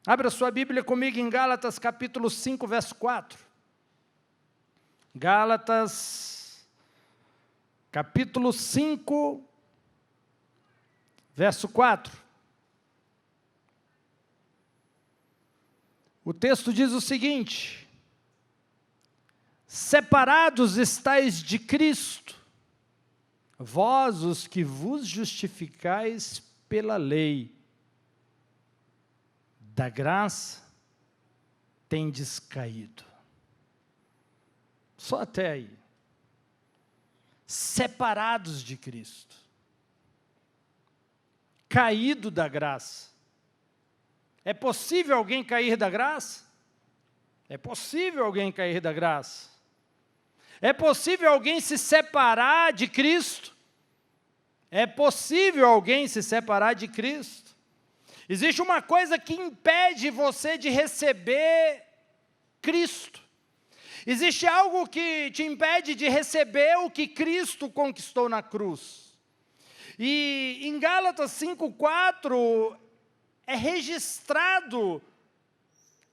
Abra sua Bíblia comigo em Gálatas capítulo 5, verso 4. Gálatas capítulo 5, verso 4. O texto diz o seguinte: separados estáis de Cristo, vós os que vos justificais pela lei, da graça tendes caído. Só até aí. Separados de Cristo, caído da graça. É possível alguém cair da graça? É possível alguém cair da graça. É possível alguém se separar de Cristo? É possível alguém se separar de Cristo? Existe uma coisa que impede você de receber Cristo. Existe algo que te impede de receber o que Cristo conquistou na cruz. E em Gálatas 5,4 é registrado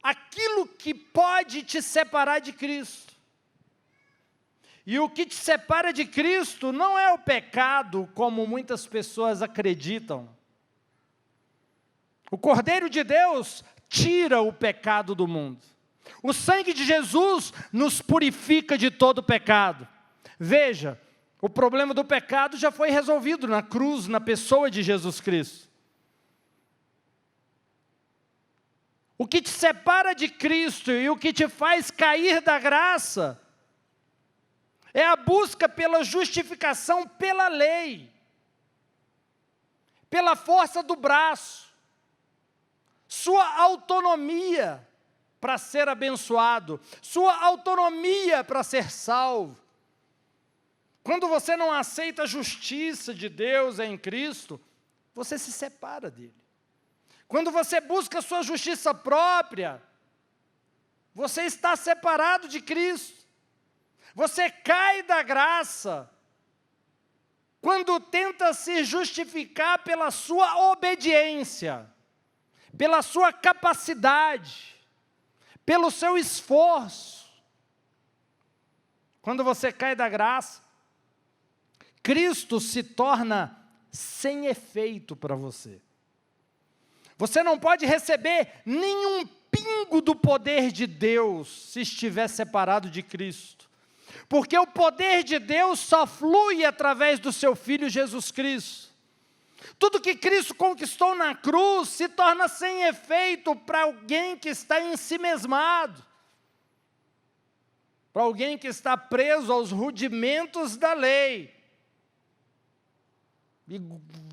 aquilo que pode te separar de Cristo. E o que te separa de Cristo não é o pecado, como muitas pessoas acreditam. O Cordeiro de Deus tira o pecado do mundo. O sangue de Jesus nos purifica de todo pecado. Veja, o problema do pecado já foi resolvido na cruz, na pessoa de Jesus Cristo. O que te separa de Cristo e o que te faz cair da graça é a busca pela justificação pela lei, pela força do braço, sua autonomia para ser abençoado, sua autonomia para ser salvo. Quando você não aceita a justiça de Deus em Cristo, você se separa dele. Quando você busca a sua justiça própria, você está separado de Cristo. Você cai da graça quando tenta se justificar pela sua obediência, pela sua capacidade, pelo seu esforço. Quando você cai da graça, Cristo se torna sem efeito para você. Você não pode receber nenhum pingo do poder de Deus se estiver separado de Cristo. Porque o poder de Deus só flui através do seu Filho Jesus Cristo. Tudo que Cristo conquistou na cruz se torna sem efeito para alguém que está ensimesmado, para alguém que está preso aos rudimentos da lei. E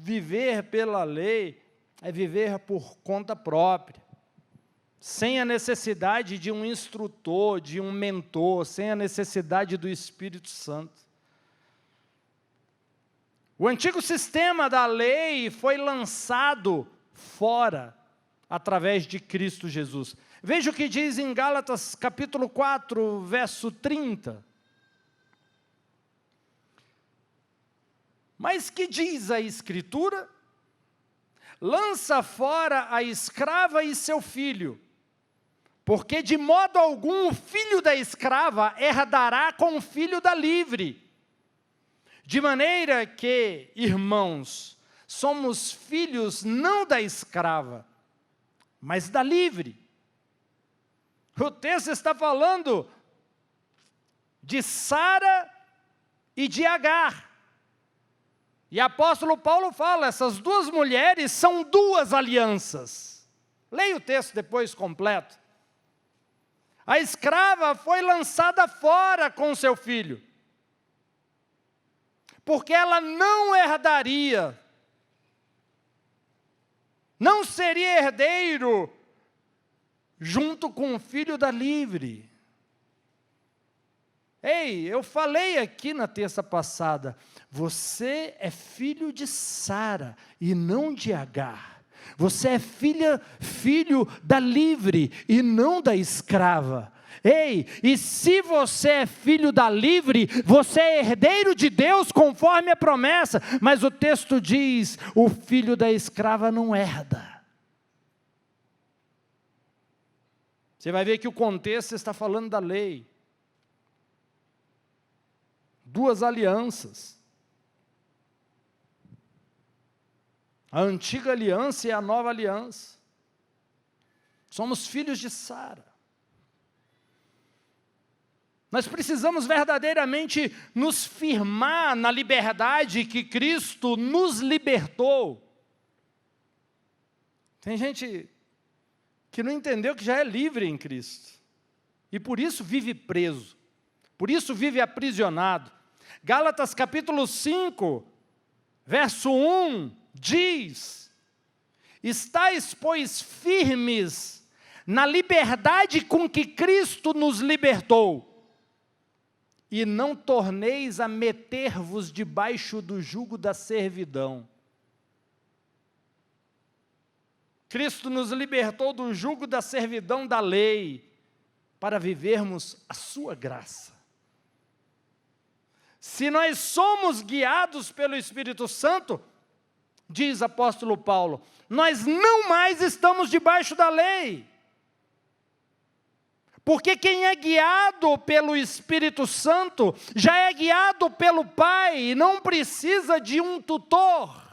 viver pela lei é viver por conta própria, sem a necessidade de um instrutor, de um mentor, sem a necessidade do Espírito Santo. O antigo sistema da lei foi lançado fora, através de Cristo Jesus. Veja o que diz em Gálatas capítulo 4, verso 30. Mas que diz a Escritura? Lança fora a escrava e seu filho, porque de modo algum o filho da escrava herdará com o filho da livre. De maneira que, irmãos, somos filhos não da escrava, mas da livre. O texto está falando de Sara e de Agar. E o apóstolo Paulo fala, essas duas mulheres são duas alianças. Leia o texto depois completo. A escrava foi lançada fora com seu filho, porque ela não herdaria, não seria herdeiro junto com o filho da livre. Ei, eu falei aqui na terça passada, você é filho de Sara e não de Agar. Você é filho da livre e não da escrava. Ei, e se você é filho da livre, você é herdeiro de Deus conforme a promessa. Mas o texto diz, o filho da escrava não herda. Você vai ver que o contexto está falando da lei. Duas alianças. A antiga aliança e a nova aliança. Somos filhos de Sara. Nós precisamos verdadeiramente nos firmar na liberdade que Cristo nos libertou. Tem gente que não entendeu que já é livre em Cristo. E por isso vive preso. Por isso vive aprisionado. Gálatas capítulo 5, verso 1, diz: estais, pois, firmes na liberdade com que Cristo nos libertou, e não torneis a meter-vos debaixo do jugo da servidão. Cristo nos libertou do jugo da servidão da lei, para vivermos a sua graça. Se nós somos guiados pelo Espírito Santo, diz apóstolo Paulo, nós não mais estamos debaixo da lei. Porque quem é guiado pelo Espírito Santo, já é guiado pelo Pai, e não precisa de um tutor.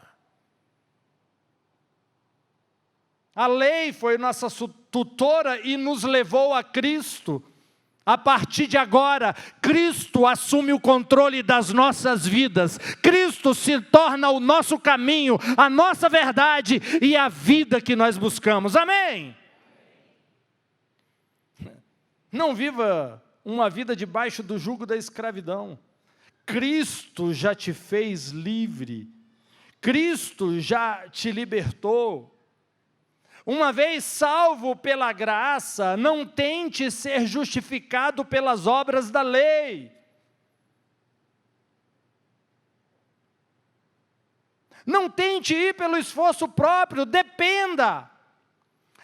A lei foi nossa tutora e nos levou a Cristo. A partir de agora, Cristo assume o controle das nossas vidas. Cristo se torna o nosso caminho, a nossa verdade e a vida que nós buscamos. Amém? Não viva uma vida debaixo do jugo da escravidão. Cristo já te fez livre. Cristo já te libertou. Uma vez salvo pela graça, não tente ser justificado pelas obras da lei. Não tente ir pelo esforço próprio, dependa.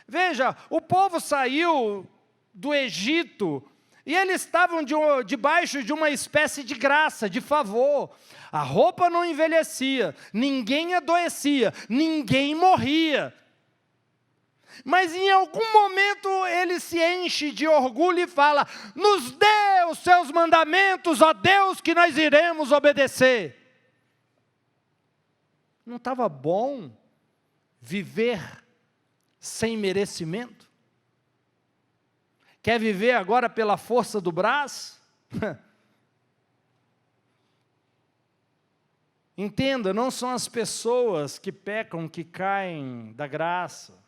Veja, o povo saiu do Egito e eles estavam debaixo de uma espécie de graça, de favor. A roupa não envelhecia, ninguém adoecia, ninguém morria. Mas em algum momento ele se enche de orgulho e fala, nos dê os seus mandamentos, ó Deus, que nós iremos obedecer. Não estava bom viver sem merecimento? Quer viver agora pela força do braço? Entenda, não são as pessoas que pecam que caem da graça.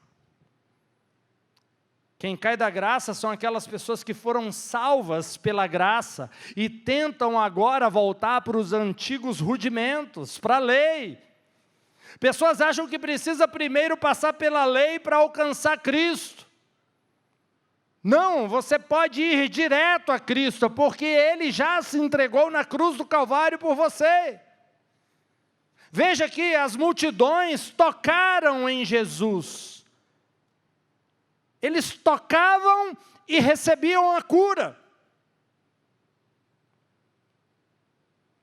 Quem cai da graça são aquelas pessoas que foram salvas pela graça e tentam agora voltar para os antigos rudimentos, para a lei. Pessoas acham que precisa primeiro passar pela lei para alcançar Cristo. Não, você pode ir direto a Cristo, porque Ele já se entregou na cruz do Calvário por você. Veja que as multidões tocaram em Jesus. Eles tocavam e recebiam a cura.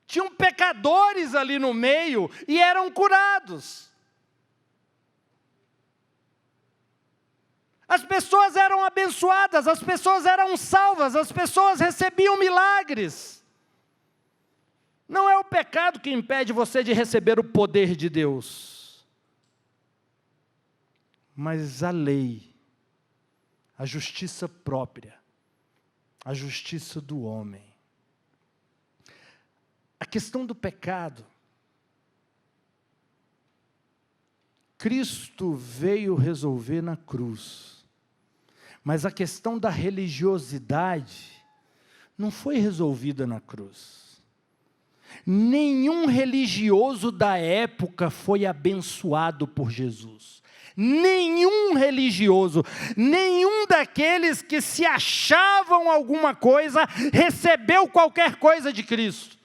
Tinham pecadores ali no meio e eram curados. As pessoas eram abençoadas, as pessoas eram salvas, as pessoas recebiam milagres. Não é o pecado que impede você de receber o poder de Deus, mas a lei. A justiça própria, a justiça do homem. A questão do pecado. Cristo veio resolver na cruz. Mas a questão da religiosidade não foi resolvida na cruz. Nenhum religioso da época foi abençoado por Jesus. Nenhum religioso, nenhum daqueles que se achavam alguma coisa, recebeu qualquer coisa de Cristo.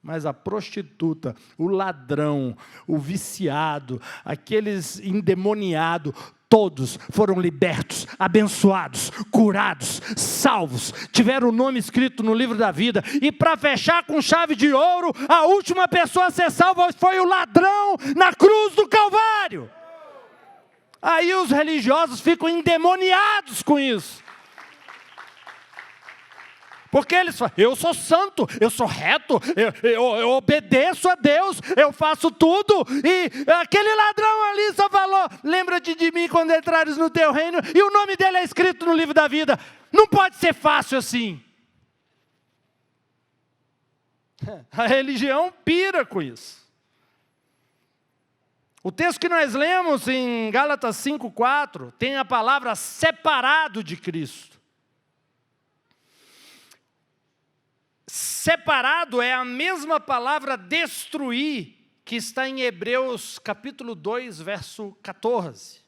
Mas a prostituta, o ladrão, o viciado, aqueles endemoniados, todos foram libertos, abençoados, curados, salvos, tiveram o nome escrito no livro da vida. E para fechar com chave de ouro, a última pessoa a ser salva foi o ladrão na cruz do Calvário. Aí os religiosos ficam endemoniados com isso. Porque eles falam, eu sou santo, eu sou reto, eu obedeço a Deus, eu faço tudo. E aquele ladrão ali só falou, lembra-te de mim quando entrares no teu reino, e o nome dele é escrito no livro da vida. Não pode ser fácil assim. A religião pira com isso. O texto que nós lemos em Gálatas 5:4 tem a palavra separado de Cristo. Separado é a mesma palavra destruir que está em Hebreus capítulo 2, verso 14.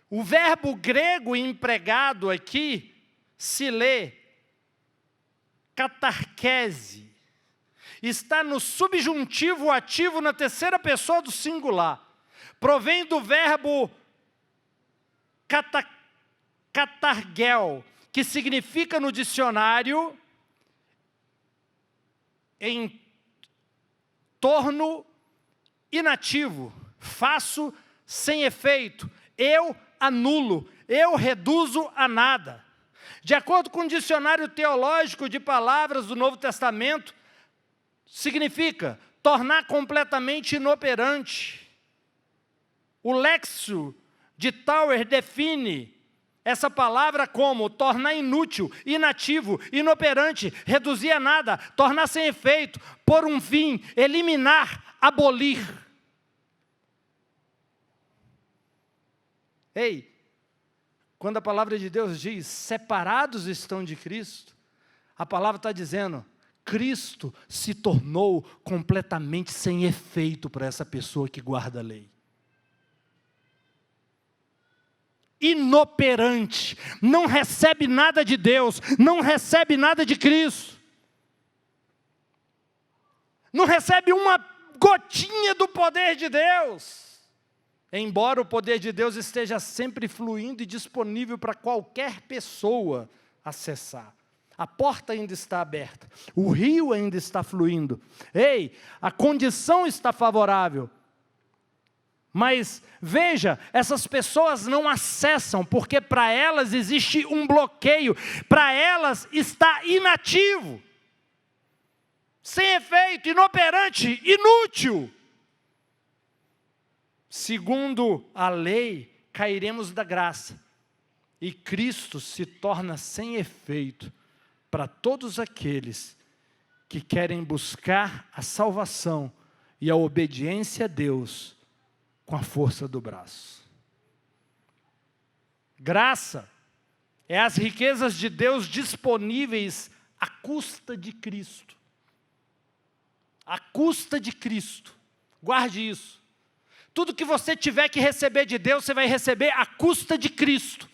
O verbo grego empregado aqui se lê catarquese. Está no subjuntivo ativo na terceira pessoa do singular. Provém do verbo catargel, que significa no dicionário em torno inativo, faço sem efeito, eu anulo, eu reduzo a nada. De acordo com o dicionário teológico de palavras do Novo Testamento, significa tornar completamente inoperante. O léxico de Tower define essa palavra como tornar inútil, inativo, inoperante, reduzir a nada, tornar sem efeito, pôr um fim, eliminar, abolir. Ei, quando a palavra de Deus diz, separados estão de Cristo, a palavra está dizendo, Cristo se tornou completamente sem efeito para essa pessoa que guarda a lei. Inoperante, não recebe nada de Deus, não recebe nada de Cristo, não recebe uma gotinha do poder de Deus, embora o poder de Deus esteja sempre fluindo e disponível para qualquer pessoa acessar. A porta ainda está aberta, o rio ainda está fluindo, ei, a condição está favorável. Mas, veja, essas pessoas não acessam, porque para elas existe um bloqueio, para elas está inativo, sem efeito, inoperante, inútil. Segundo a lei, cairemos da graça, e Cristo se torna sem efeito para todos aqueles que querem buscar a salvação e a obediência a Deus, com a força do braço. Graça é as riquezas de Deus disponíveis à custa de Cristo. À custa de Cristo. Guarde isso. Tudo que você tiver que receber de Deus, você vai receber à custa de Cristo.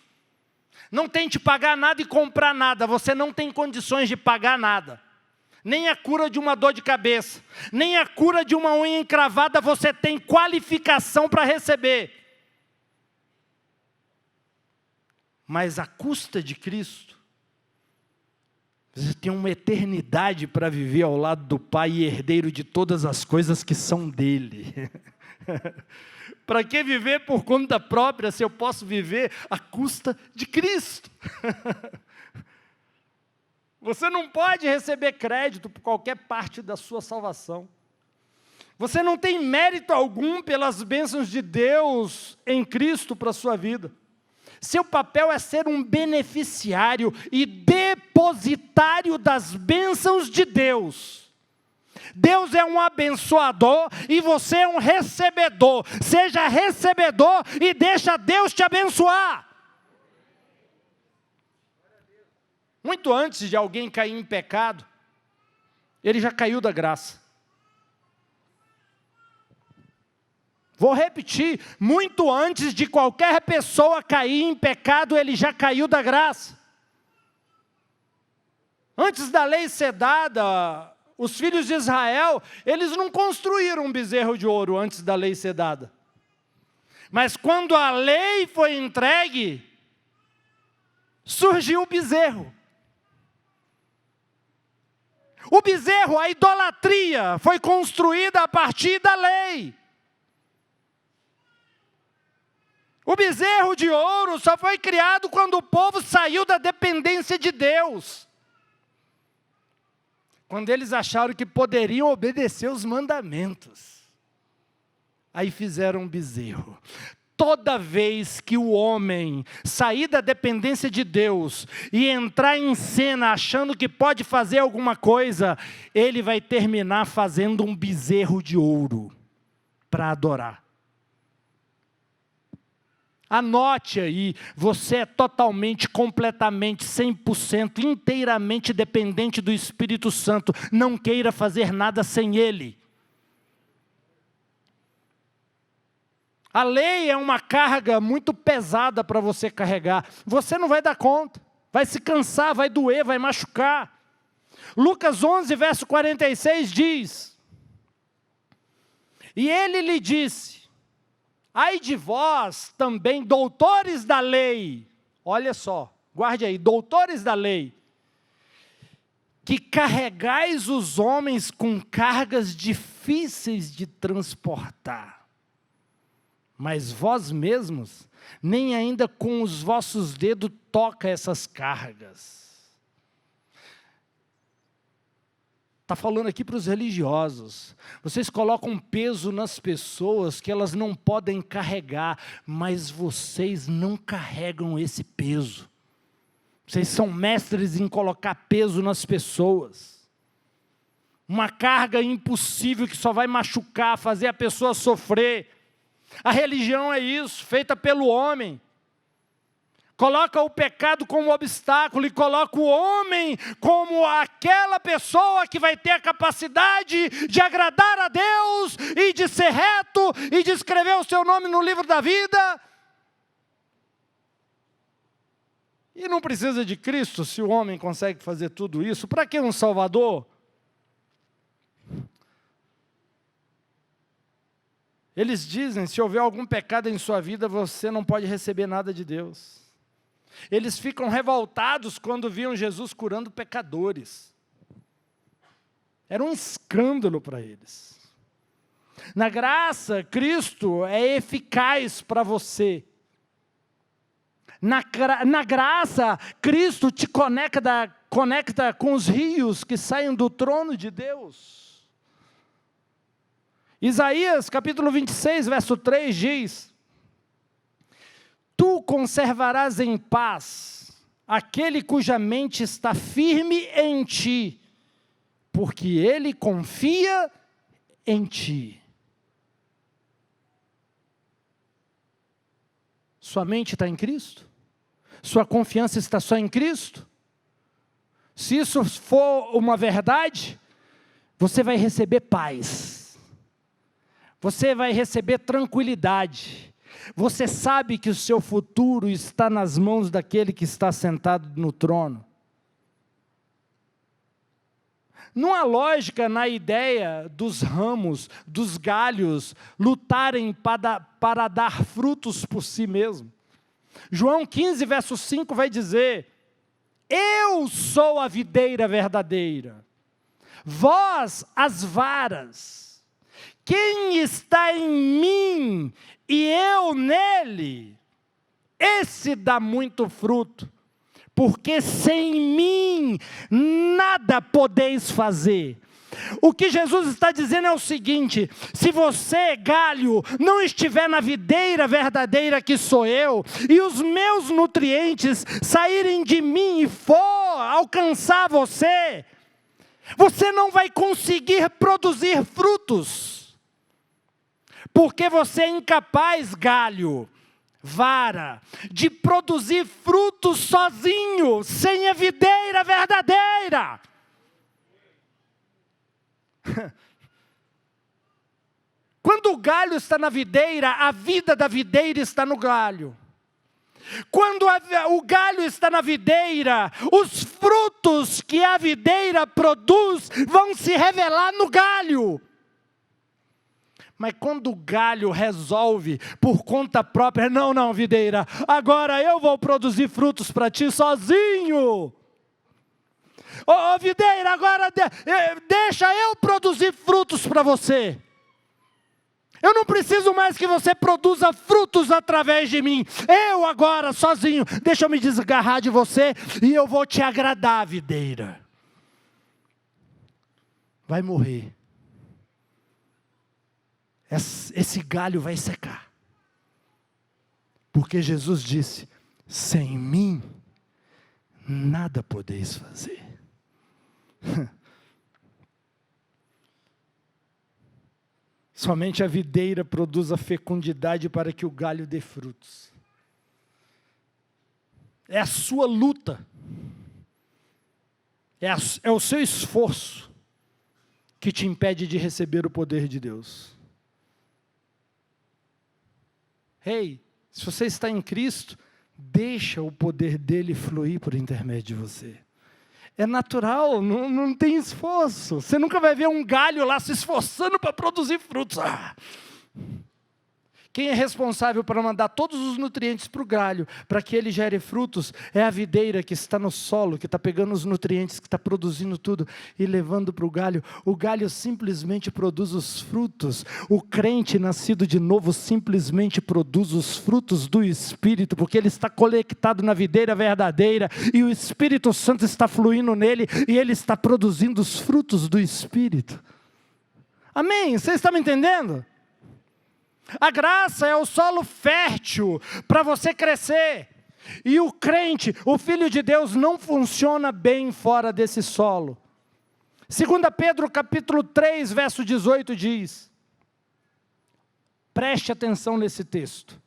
Não tente pagar nada e comprar nada. Você não tem condições de pagar nada. Nem a cura de uma dor de cabeça, nem a cura de uma unha encravada você tem qualificação para receber. Mas a custa de Cristo, você tem uma eternidade para viver ao lado do Pai e herdeiro de todas as coisas que são dele. Para que viver por conta própria se eu posso viver à custa de Cristo? Você não pode receber crédito por qualquer parte da sua salvação. Você não tem mérito algum pelas bênçãos de Deus em Cristo para a sua vida. Seu papel é ser um beneficiário e depositário das bênçãos de Deus. Deus é um abençoador e você é um recebedor. Seja recebedor e deixa Deus te abençoar. Muito antes de alguém cair em pecado, ele já caiu da graça. Vou repetir, muito antes de qualquer pessoa cair em pecado, ele já caiu da graça. Antes da lei ser dada, os filhos de Israel, eles não construíram um bezerro de ouro antes da lei ser dada. Mas quando a lei foi entregue, surgiu o bezerro. O bezerro, a idolatria, foi construída a partir da lei. O bezerro de ouro só foi criado quando o povo saiu da dependência de Deus. Quando eles acharam que poderiam obedecer os mandamentos. Aí fizeram um bezerro. Toda vez que o homem sair da dependência de Deus e entrar em cena achando que pode fazer alguma coisa, ele vai terminar fazendo um bezerro de ouro para adorar. Anote aí, você é totalmente, completamente, 100%, inteiramente dependente do Espírito Santo. Não queira fazer nada sem Ele. A lei é uma carga muito pesada para você carregar. Você não vai dar conta, vai se cansar, vai doer, vai machucar. Lucas 11, verso 46 diz: e ele lhe disse: ai de vós também, doutores da lei, olha só, guarde aí, doutores da lei, que carregais os homens com cargas difíceis de transportar, mas vós mesmos, nem ainda com os vossos dedos toca essas cargas. Está falando aqui para os religiosos. Vocês colocam peso nas pessoas que elas não podem carregar, mas vocês não carregam esse peso. Vocês são mestres em colocar peso nas pessoas. Uma carga impossível que só vai machucar, fazer a pessoa sofrer. A religião é isso, feita pelo homem. Coloca o pecado como obstáculo e coloca o homem como aquela pessoa que vai ter a capacidade de agradar a Deus e de ser reto e de escrever o seu nome no livro da vida. E não precisa de Cristo se o homem consegue fazer tudo isso. Para que um Salvador? Eles dizem, se houver algum pecado em sua vida, você não pode receber nada de Deus. Eles ficam revoltados quando viam Jesus curando pecadores. Era um escândalo para eles. Na graça, Cristo é eficaz para você. Na graça, Cristo te conecta com os rios que saem do trono de Deus. Isaías, capítulo 26, verso 3 diz: tu conservarás em paz aquele cuja mente está firme em ti, porque ele confia em ti. Sua mente está em Cristo? Sua confiança está só em Cristo? Se isso for uma verdade, você vai receber paz. Você vai receber tranquilidade. Você sabe que o seu futuro está nas mãos daquele que está sentado no trono. Não há lógica na ideia dos ramos, dos galhos, lutarem para dar frutos por si mesmo. João 15, verso 5 vai dizer: eu sou a videira verdadeira, vós as varas. Quem está em mim e eu nele, esse dá muito fruto, porque sem mim nada podeis fazer. O que Jesus está dizendo é o seguinte: se você, galho, não estiver na videira verdadeira que sou eu, e os meus nutrientes saírem de mim e for alcançar você, você não vai conseguir produzir frutos. Porque você é incapaz, galho, vara, de produzir frutos sozinho, sem a videira verdadeira. Quando o galho está na videira, a vida da videira está no galho. Quando o galho está na videira, os frutos que a videira produz vão se revelar no galho. Mas quando o galho resolve por conta própria, não, videira, agora eu vou produzir frutos para ti sozinho. Ô videira, agora deixa eu produzir frutos para você. Eu não preciso mais que você produza frutos através de mim. Eu agora, sozinho, deixa eu me desgarrar de você e eu vou te agradar, videira. Vai morrer. Esse galho vai secar. Porque Jesus disse, sem mim, nada podeis fazer. Somente a videira produz a fecundidade para que o galho dê frutos. É a sua luta. É o seu esforço que te impede de receber o poder de Deus. Ei, se você está em Cristo, deixa o poder dele fluir por intermédio de você. É natural, não tem esforço. Você nunca vai ver um galho lá se esforçando para produzir frutos. Quem é responsável para mandar todos os nutrientes para o galho, para que ele gere frutos, é a videira que está no solo, que está pegando os nutrientes, que está produzindo tudo e levando para o galho. O galho simplesmente produz os frutos. O crente nascido de novo simplesmente produz os frutos do Espírito, porque ele está conectado na videira verdadeira e o Espírito Santo está fluindo nele e ele está produzindo os frutos do Espírito. Amém? Você está me entendendo? A graça é o solo fértil para você crescer. E o crente, o Filho de Deus, não funciona bem fora desse solo. 2 Pedro capítulo 3, verso 18 diz, preste atenção nesse texto.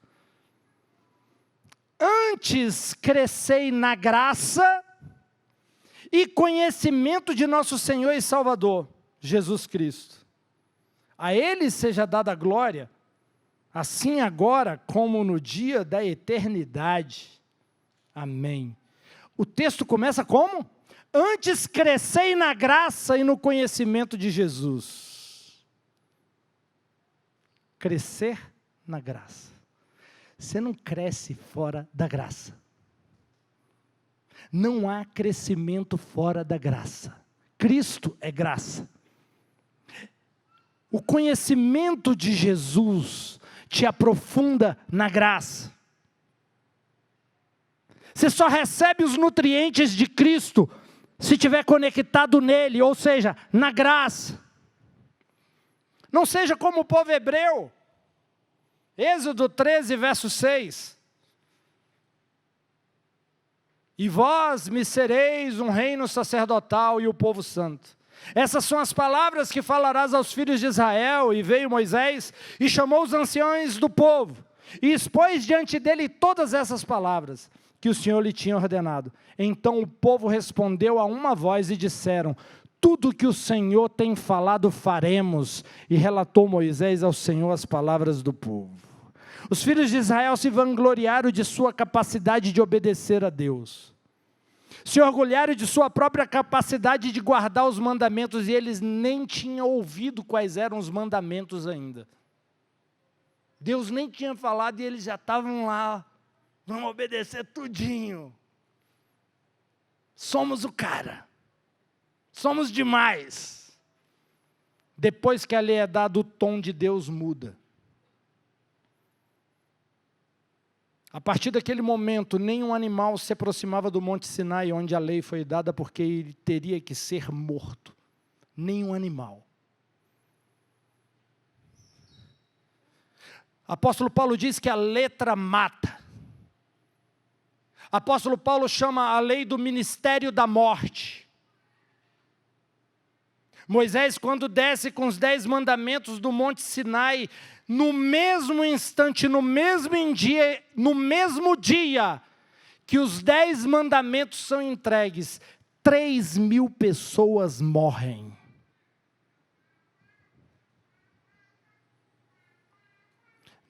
Antes crescei na graça e conhecimento de nosso Senhor e Salvador, Jesus Cristo. A Ele seja dada a glória, assim agora como no dia da eternidade. Amém. O texto começa como? Antes crescei na graça e no conhecimento de Jesus. Crescer na graça. Você não cresce fora da graça. Não há crescimento fora da graça. Cristo é graça. O conhecimento de Jesus te aprofunda na graça. Você só recebe os nutrientes de Cristo se estiver conectado nele, ou seja, na graça. Não seja como o povo hebreu. Êxodo 13, verso 6. E vós me sereis um reino sacerdotal e o povo santo. Essas são as palavras que falarás aos filhos de Israel. E veio Moisés e chamou os anciões do povo e expôs diante dele todas essas palavras que o Senhor lhe tinha ordenado. Então o povo respondeu a uma voz e disseram, tudo que o Senhor tem falado faremos. E relatou Moisés ao Senhor as palavras do povo. Os filhos de Israel se vangloriaram de sua capacidade de obedecer a Deus. Se orgulharam de sua própria capacidade de guardar os mandamentos, e eles nem tinham ouvido quais eram os mandamentos ainda. Deus nem tinha falado e eles já estavam lá, vamos obedecer tudinho. Somos o cara, somos demais. Depois que a lei é dada, o tom de Deus muda. A partir daquele momento, nenhum animal se aproximava do Monte Sinai, onde a lei foi dada, porque ele teria que ser morto. Nenhum animal. Apóstolo Paulo diz que a letra mata. Apóstolo Paulo chama a lei do ministério da morte. Moisés, quando desce com os 10 mandamentos do Monte Sinai, no mesmo instante, no mesmo dia que os 10 mandamentos são entregues, 3.000 pessoas morrem.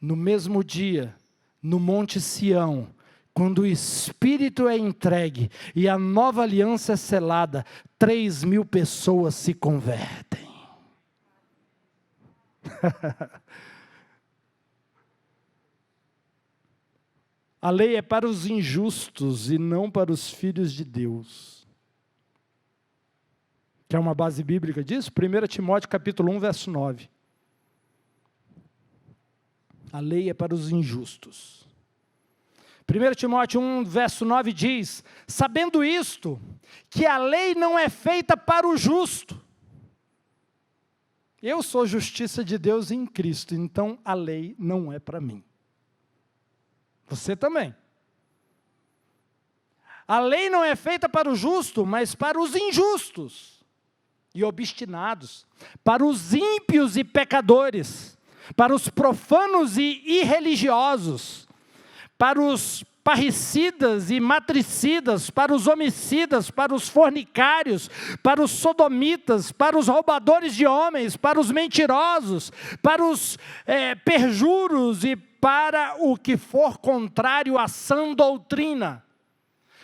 No mesmo dia, no Monte Sião, quando o Espírito é entregue e a nova aliança é selada, 3.000 pessoas se convertem. A lei é para os injustos e não para os filhos de Deus. Quer uma base bíblica disso? 1 Timóteo capítulo 1, verso 9. A lei é para os injustos. 1 Timóteo 1, verso 9 diz: sabendo isto, que a lei não é feita para o justo. Eu sou justiça de Deus em Cristo, então a lei não é para mim. Você também. A lei não é feita para o justo, mas para os injustos e obstinados, para os ímpios e pecadores, para os profanos e irreligiosos, para os parricidas e matricidas, para os homicidas, para os fornicários, para os sodomitas, para os roubadores de homens, para os mentirosos, para os perjuros e para o que for contrário à sã doutrina,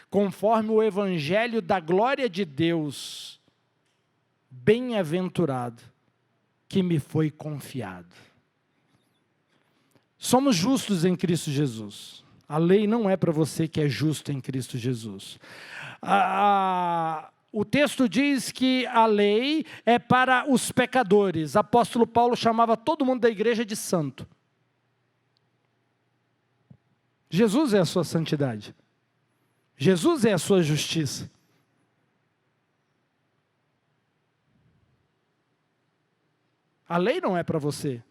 conforme o evangelho da glória de Deus, bem-aventurado, que me foi confiado. Somos justos em Cristo Jesus. A lei não é para você que é justo em Cristo Jesus. O texto diz que a lei é para os pecadores. Apóstolo Paulo chamava todo mundo da igreja de santo. Jesus é a sua santidade. Jesus é a sua justiça. A lei não é para você.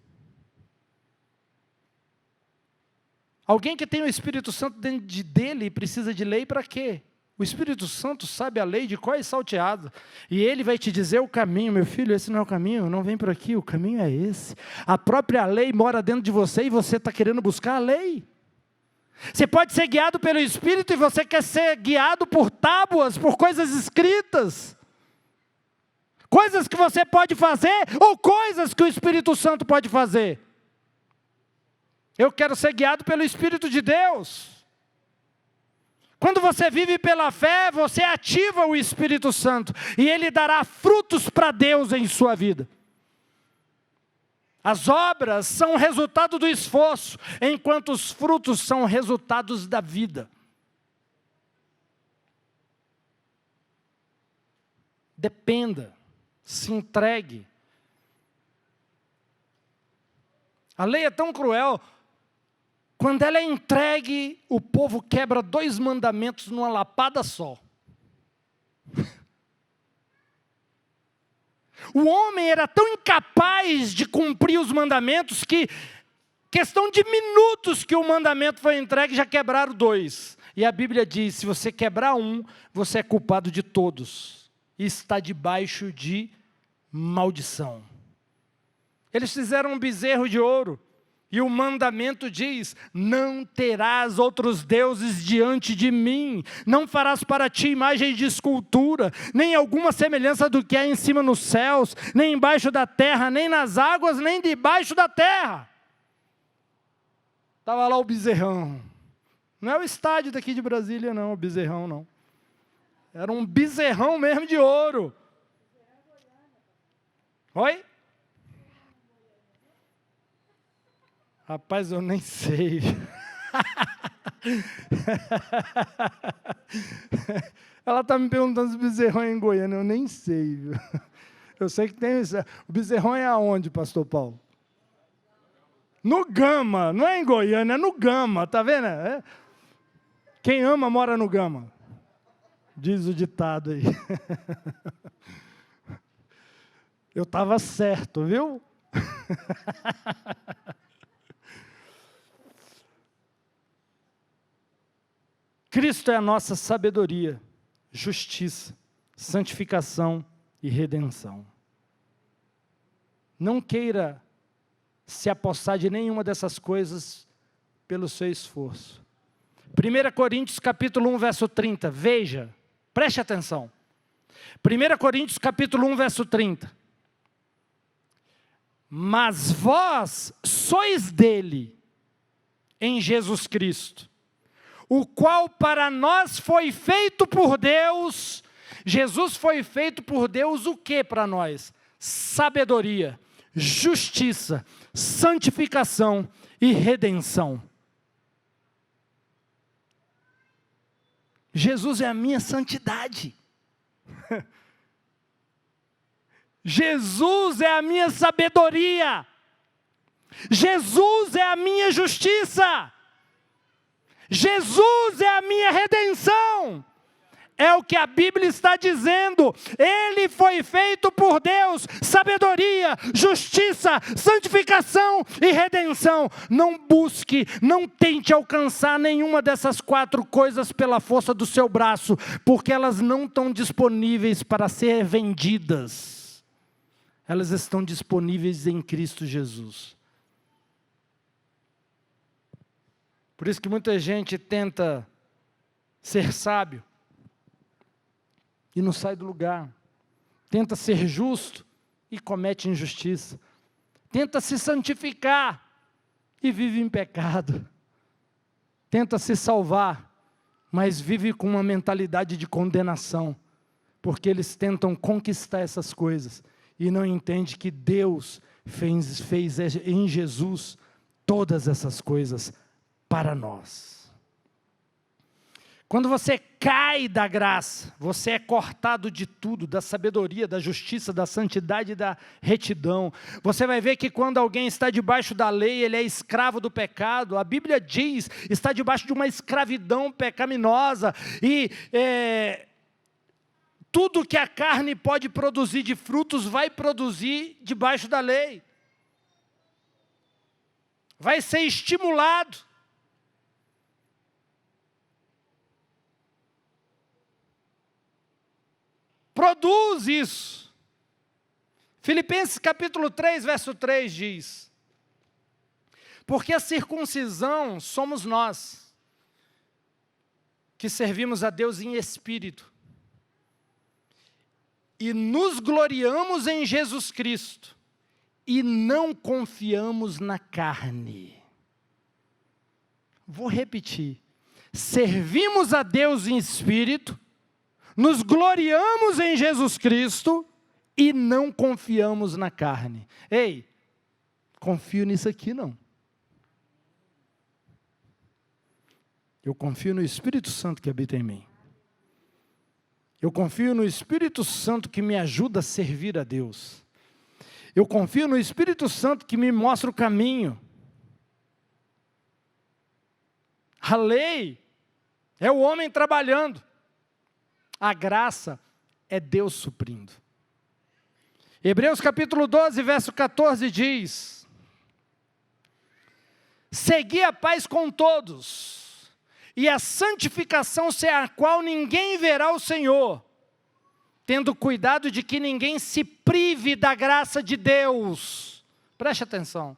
Alguém que tem o Espírito Santo dentro dele e precisa de lei para quê? O Espírito Santo sabe a lei de qual é salteado. E ele vai te dizer o caminho. Meu filho, esse não é o caminho, não vem por aqui, o caminho é esse. A própria lei mora dentro de você e você está querendo buscar a lei. Você pode ser guiado pelo Espírito e você quer ser guiado por tábuas, por coisas escritas. Coisas que você pode fazer ou coisas que o Espírito Santo pode fazer. Eu quero ser guiado pelo Espírito de Deus. Quando você vive pela fé, você ativa o Espírito Santo. E Ele dará frutos para Deus em sua vida. As obras são resultado do esforço, enquanto os frutos são resultados da vida. Dependa, se entregue. A lei é tão cruel. Quando ela é entregue, o povo quebra 2 mandamentos numa lapada só. O homem era tão incapaz de cumprir os mandamentos que, questão de minutos que o mandamento foi entregue, já quebraram 2. E a Bíblia diz, se você quebrar um, você é culpado de todos. E está debaixo de maldição. Eles fizeram um bezerro de ouro. E o mandamento diz, não terás outros deuses diante de mim, não farás para ti imagem de escultura, nem alguma semelhança do que há em cima nos céus, nem embaixo da terra, nem nas águas, nem debaixo da terra. Estava lá o bezerrão. Não é o estádio daqui de Brasília não, o bezerrão não. Era um bezerrão mesmo de ouro. Oi? Rapaz, eu nem sei. Ela está me perguntando se bezerrão é em Goiânia, eu nem sei. Eu sei que tem isso. O bezerrão é aonde, pastor Paulo? No Gama, não é em Goiânia, é no Gama, tá vendo? Quem ama mora no Gama. Diz o ditado aí. Eu estava certo, viu? Cristo é a nossa sabedoria, justiça, santificação e redenção. Não queira se apossar de nenhuma dessas coisas pelo seu esforço. 1 Coríntios capítulo 1, verso 30, veja, preste atenção. 1 Coríntios capítulo 1, verso 30. Mas vós sois dele, em Jesus Cristo, o qual para nós foi feito por Deus. Jesus foi feito por Deus o que para nós? Sabedoria, justiça, santificação e redenção. Jesus é a minha santidade. Jesus é a minha sabedoria. Jesus é a minha justiça. Jesus é a minha redenção. É o que a Bíblia está dizendo. Ele foi feito por Deus, sabedoria, justiça, santificação e redenção. Não busque, não tente alcançar nenhuma dessas 4 coisas pela força do seu braço, porque elas não estão disponíveis para ser vendidas. Elas estão disponíveis em Cristo Jesus. Por isso que muita gente tenta ser sábio e não sai do lugar. Tenta ser justo e comete injustiça. Tenta se santificar e vive em pecado. Tenta se salvar, mas vive com uma mentalidade de condenação, porque eles tentam conquistar essas coisas e não entendem que Deus fez em Jesus todas essas coisas para nós. Quando você cai da graça, você é cortado de tudo, da sabedoria, da justiça, da santidade e da retidão. Você vai ver que quando alguém está debaixo da lei, ele é escravo do pecado. A Bíblia diz, está debaixo de uma escravidão pecaminosa. E tudo que a carne pode produzir de frutos, vai produzir debaixo da lei. Vai ser estimulado. Produz isso. Filipenses capítulo 3, verso 3 diz: porque a circuncisão somos nós, que servimos a Deus em espírito, e nos gloriamos em Jesus Cristo, e não confiamos na carne. Vou repetir. Servimos a Deus em espírito, nos gloriamos em Jesus Cristo e não confiamos na carne. Ei, confio nisso aqui não. Eu confio no Espírito Santo que habita em mim. Eu confio no Espírito Santo que me ajuda a servir a Deus. Eu confio no Espírito Santo que me mostra o caminho. A lei é o homem trabalhando. A graça é Deus suprindo. Hebreus capítulo 12, verso 14 diz: segui a paz com todos, e a santificação sem a qual ninguém verá o Senhor, tendo cuidado de que ninguém se prive da graça de Deus. Preste atenção.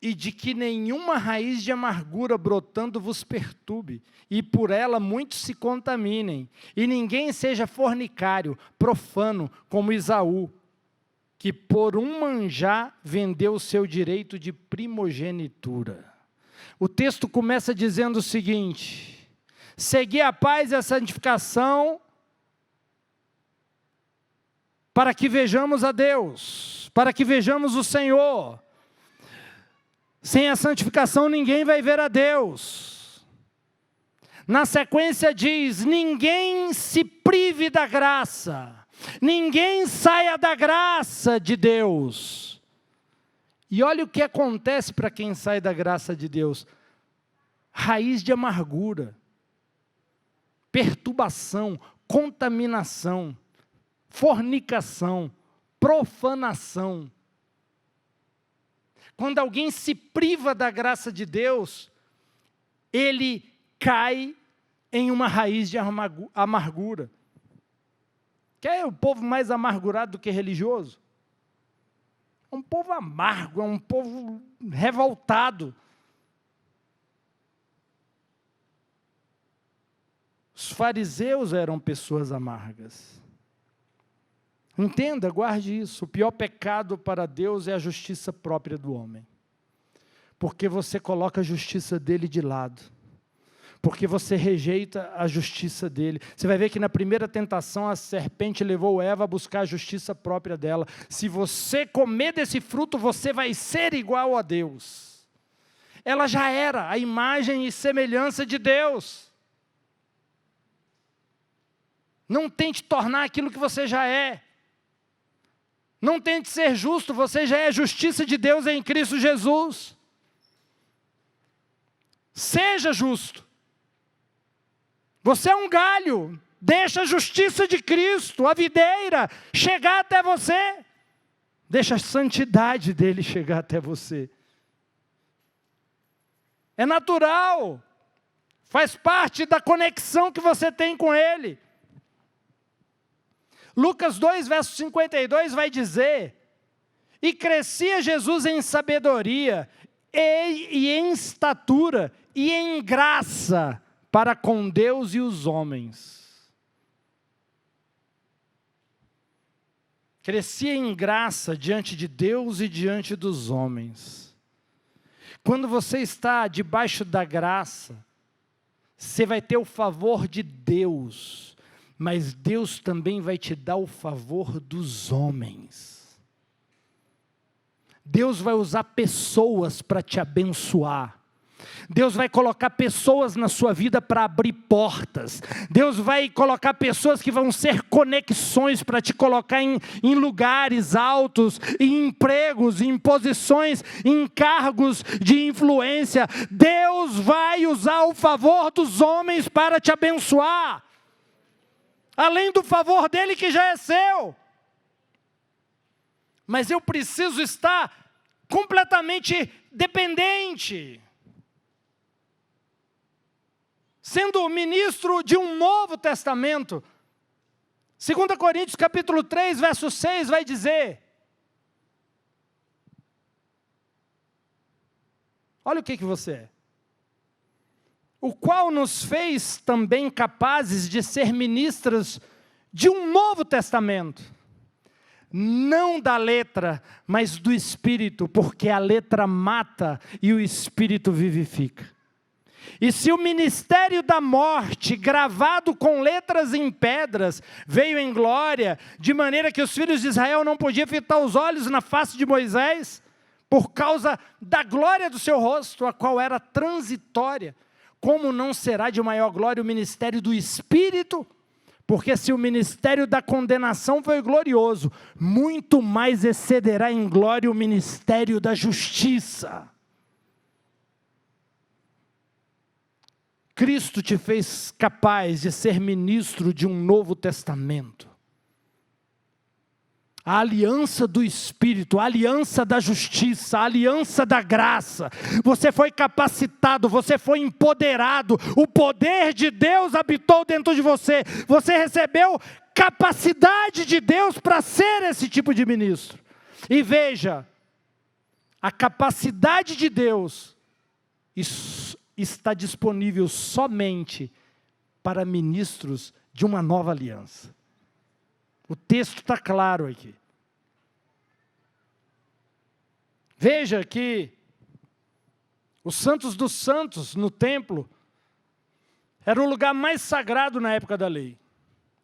E de que nenhuma raiz de amargura brotando vos perturbe, e por ela muitos se contaminem, e ninguém seja fornicário, profano, como Esaú, que por um manjar vendeu o seu direito de primogenitura. O texto começa dizendo o seguinte: segui a paz e a santificação, para que vejamos a Deus, para que vejamos o Senhor. Sem a santificação ninguém vai ver a Deus. Na sequência diz: ninguém se prive da graça, ninguém saia da graça de Deus. E olha o que acontece para quem sai da graça de Deus: raiz de amargura, perturbação, contaminação, fornicação, profanação. Quando alguém se priva da graça de Deus, ele cai em uma raiz de amargura. Quer o povo mais amargurado do que religioso? É um povo amargo, é um povo revoltado. Os fariseus eram pessoas amargas. Entenda, guarde isso. O pior pecado para Deus é a justiça própria do homem. Porque você coloca a justiça dele de lado. Porque você rejeita a justiça dele. Você vai ver que na primeira tentação a serpente levou Eva a buscar a justiça própria dela. Se você comer desse fruto, você vai ser igual a Deus. Ela já era a imagem e semelhança de Deus. Não tente tornar aquilo que você já é. Não tente ser justo, você já é a justiça de Deus em Cristo Jesus. Seja justo. Você é um galho, deixa a justiça de Cristo, a videira, chegar até você. Deixa a santidade dele chegar até você. É natural, faz parte da conexão que você tem com ele. Lucas 2, verso 52 vai dizer: e crescia Jesus em sabedoria, e em estatura, e em graça, para com Deus e os homens. Crescia em graça diante de Deus e diante dos homens. Quando você está debaixo da graça, você vai ter o favor de Deus, mas Deus também vai te dar o favor dos homens. Deus vai usar pessoas para te abençoar. Deus vai colocar pessoas na sua vida para abrir portas. Deus vai colocar pessoas que vão ser conexões para te colocar em lugares altos, em empregos, em posições, em cargos de influência. Deus vai usar o favor dos homens para te abençoar, além do favor dele que já é seu. Mas eu preciso estar completamente dependente, sendo ministro de um novo testamento. 2 Coríntios capítulo 3, verso 6 vai dizer, olha o que você é. O qual nos fez também capazes de ser ministros de um novo testamento. Não da letra, mas do Espírito, porque a letra mata e o Espírito vivifica. E se o ministério da morte, gravado com letras em pedras, veio em glória, de maneira que os filhos de Israel não podiam fitar os olhos na face de Moisés, por causa da glória do seu rosto, a qual era transitória, como não será de maior glória o ministério do Espírito? Porque se o ministério da condenação foi glorioso, muito mais excederá em glória o ministério da justiça. Cristo te fez capaz de ser ministro de um novo testamento. A aliança do Espírito, a aliança da justiça, a aliança da graça. Você foi capacitado, você foi empoderado, o poder de Deus habitou dentro de você. Você recebeu capacidade de Deus para ser esse tipo de ministro. E veja, a capacidade de Deus está disponível somente para ministros de uma nova aliança. O texto está claro aqui. Veja que os santos dos santos no templo era o lugar mais sagrado na época da lei.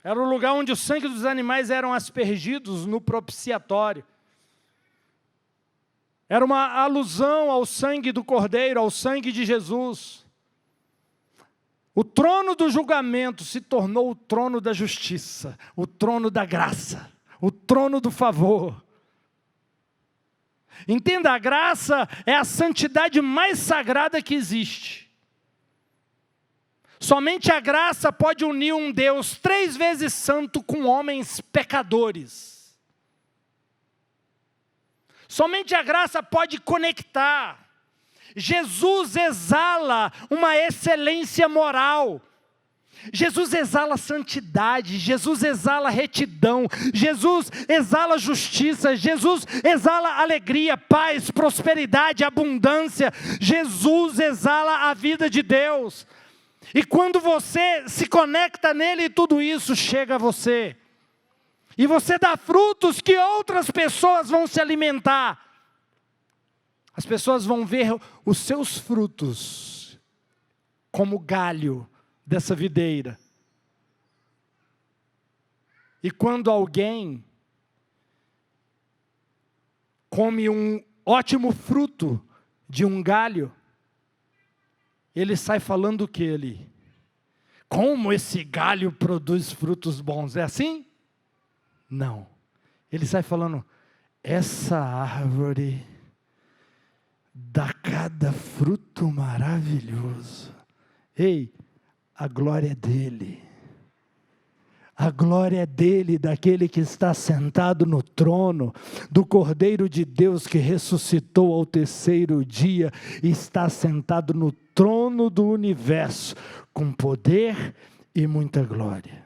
Era o lugar onde o sangue dos animais eram aspergidos no propiciatório. Era uma alusão ao sangue do Cordeiro, ao sangue de Jesus. O trono do julgamento se tornou o trono da justiça, o trono da graça, o trono do favor. Entenda, a graça é a santidade mais sagrada que existe. Somente a graça pode unir um Deus 3 vezes santo com homens pecadores. Somente a graça pode conectar. Jesus exala uma excelência moral. Jesus exala santidade, Jesus exala retidão, Jesus exala justiça, Jesus exala alegria, paz, prosperidade, abundância. Jesus exala a vida de Deus. E quando você se conecta nele, tudo isso chega a você. E você dá frutos que outras pessoas vão se alimentar. As pessoas vão ver os seus frutos como galho dessa videira. E quando alguém come um ótimo fruto de um galho, ele sai falando o que ali? Como esse galho produz frutos bons? É assim? Não. Ele sai falando, essa árvore dá cada fruto maravilhoso. Ei, a glória é dele. A glória é dele, daquele que está sentado no trono, do Cordeiro de Deus que ressuscitou ao terceiro dia, e está sentado no trono do universo, com poder e muita glória.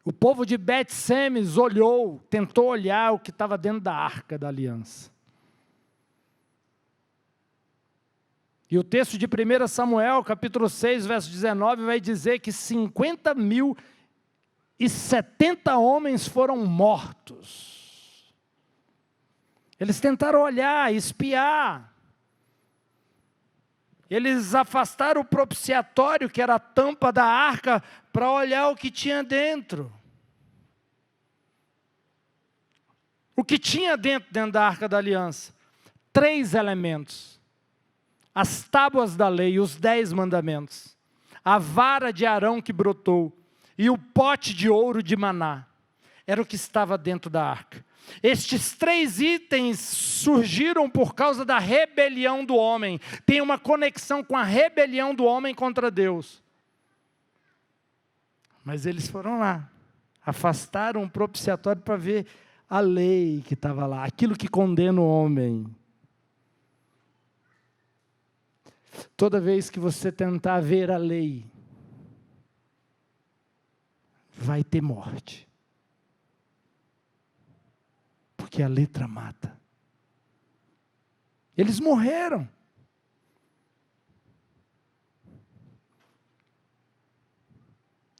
O povo de Bet-Semes olhou, tentou olhar o que estava dentro da arca da aliança. E o texto de 1 Samuel, capítulo 6, verso 19, vai dizer que 50.070 homens foram mortos. Eles tentaram olhar, espiar. Eles afastaram o propiciatório, que era a tampa da arca, para olhar o que tinha dentro. O que tinha dentro da arca da aliança? 3 elementos. As tábuas da lei, os 10 mandamentos, a vara de Arão que brotou e o pote de ouro de Maná, era o que estava dentro da arca. Estes 3 itens surgiram por causa da rebelião do homem, tem uma conexão com a rebelião do homem contra Deus. Mas eles foram lá, afastaram o propiciatório para ver a lei que estava lá, aquilo que condena o homem. Toda vez que você tentar ver a lei, vai ter morte. Porque a letra mata. Eles morreram.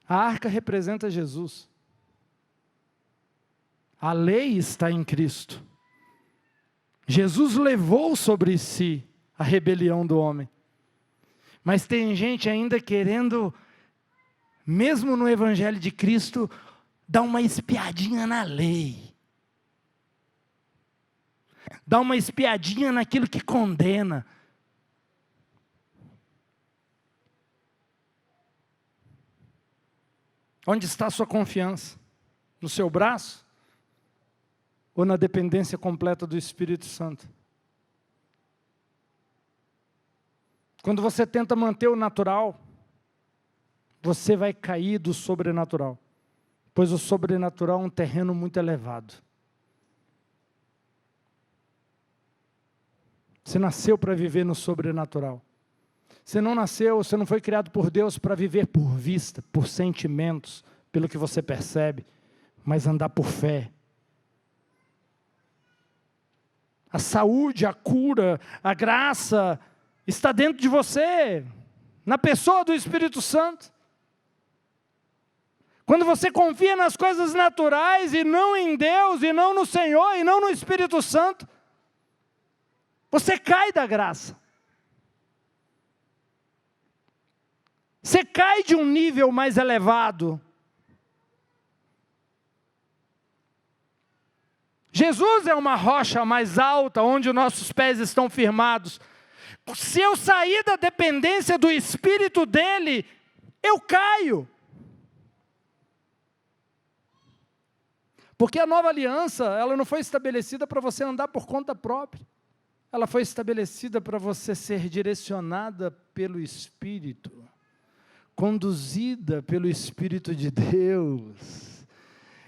A arca representa Jesus. A lei está em Cristo. Jesus levou sobre si a rebelião do homem. Mas tem gente ainda querendo, mesmo no Evangelho de Cristo, dar uma espiadinha na lei. Dar uma espiadinha naquilo que condena. Onde está a sua confiança? No seu braço? Ou na dependência completa do Espírito Santo? Quando você tenta manter o natural, você vai cair do sobrenatural, pois o sobrenatural é um terreno muito elevado. Você nasceu para viver no sobrenatural. Você não nasceu, você não foi criado por Deus para viver por vista, por sentimentos, pelo que você percebe, mas andar por fé. A saúde, a cura, a graça está dentro de você, na pessoa do Espírito Santo. Quando você confia nas coisas naturais e não em Deus, e não no Senhor, e não no Espírito Santo, você cai da graça. Você cai de um nível mais elevado. Jesus é uma rocha mais alta, onde os nossos pés estão firmados. Se eu sair da dependência do Espírito dele, eu caio. Porque a nova aliança, ela não foi estabelecida para você andar por conta própria. Ela foi estabelecida para você ser direcionada pelo Espírito, conduzida pelo Espírito de Deus,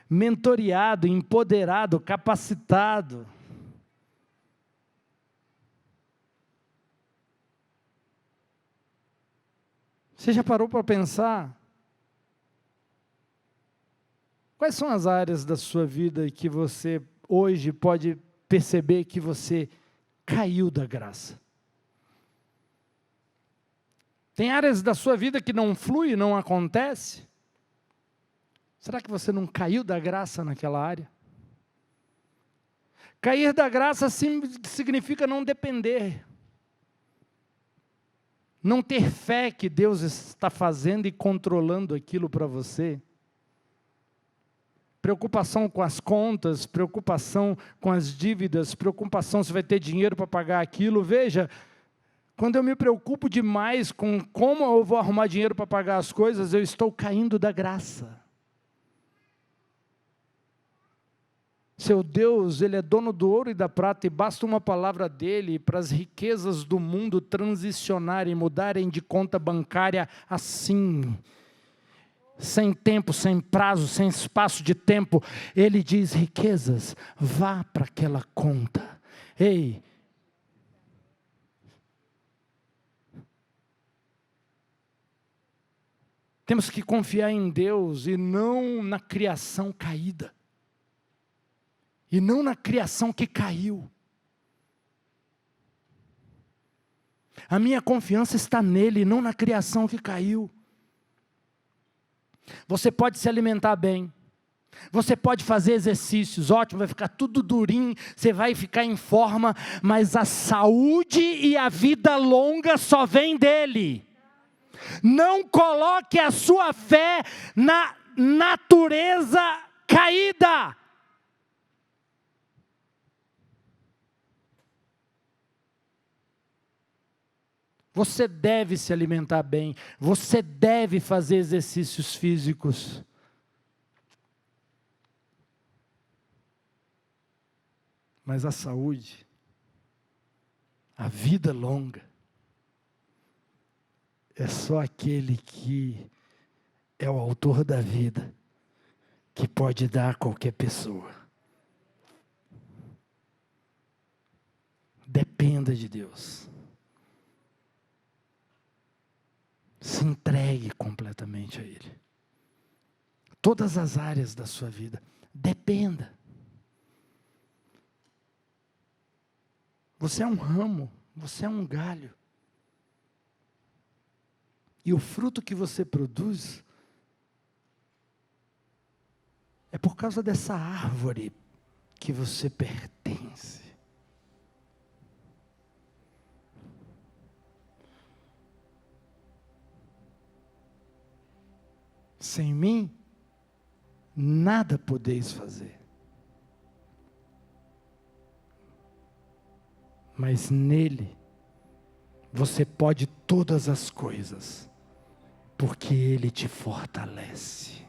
mentoreado, empoderado, capacitado. Você já parou para pensar? Quais são as áreas da sua vida que você hoje pode perceber que você caiu da graça? Tem áreas da sua vida que não flui, não acontece? Será que você não caiu da graça naquela área? Cair da graça significa não depender. Não ter fé que Deus está fazendo e controlando aquilo para você. Preocupação com as contas, preocupação com as dívidas, preocupação se vai ter dinheiro para pagar aquilo. Veja, quando eu me preocupo demais com como eu vou arrumar dinheiro para pagar as coisas, eu estou caindo da graça. Seu Deus, Ele é dono do ouro e da prata, e basta uma palavra dEle para as riquezas do mundo transicionarem, mudarem de conta bancária assim, sem tempo, sem prazo, sem espaço de tempo. Ele diz: riquezas, vá para aquela conta. Ei, temos que confiar em Deus e não na criação caída. E não na criação que caiu. A minha confiança está nele, não na criação que caiu. Você pode se alimentar bem. Você pode fazer exercícios, ótimo, vai ficar tudo durinho, você vai ficar em forma, mas a saúde e a vida longa só vem dele. Não coloque a sua fé na natureza caída. Você deve se alimentar bem, você deve fazer exercícios físicos. Mas a saúde, a vida longa, é só aquele que é o autor da vida, que pode dar a qualquer pessoa. Dependa de Deus. Se entregue completamente a Ele. Todas as áreas da sua vida, dependa. Você é um ramo, você é um galho. E o fruto que você produz é por causa dessa árvore que você pertence. Sem mim, nada podeis fazer. Mas nele, você pode todas as coisas, porque ele te fortalece.